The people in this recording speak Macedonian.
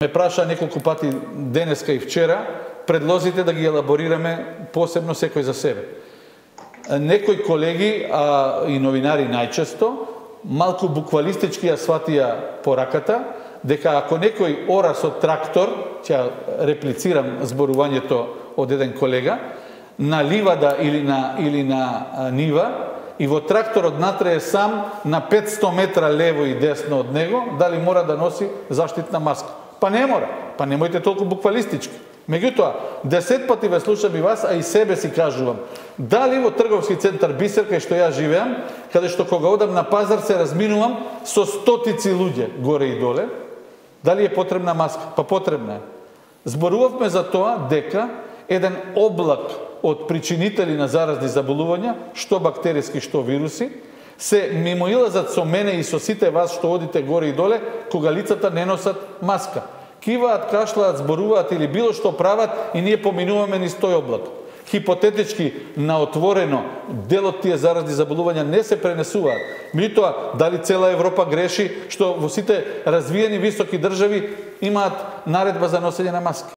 Ме праша неколку пати денеска и вчера, предлозите да ги елаборираме посебно секој за себе. Некои колеги, и новинари најчесто, малку буквалистички ја сватија пораката, дека ако некој ора со трактор, ќе реплицирам зборувањето од еден колега, на ливада или на нива, и во тракторот натре е сам на 500 метра лево и десно од него, дали мора да носи заштитна маска? Па не мора. Па немојте толку буквалистички. Меѓутоа, 10 пати ве слушам и вас, а и себе си кажувам. Дали во трговски центар Бисер, кај што ја живеам, каде што кога одам на пазар се разминувам со стотици луѓе горе и доле, дали е потребна маска? Па потребна е. Зборувавме за тоа дека еден облак од причинители на заразни заболувања, што бактериски, што вируси, се мимоилазат со мене и со сите вас што одите горе и доле, кога лицата не носат маска. Киваат, кашлаат, зборуваат или било што прават и ние поминуваме низ тој облак. Хипотетички, на отворено, дел од тие заразни заболувања не се пренесуваат. Меѓутоа, дали цела Европа греши што во сите развиени високи држави имаат наредба за носење на маски?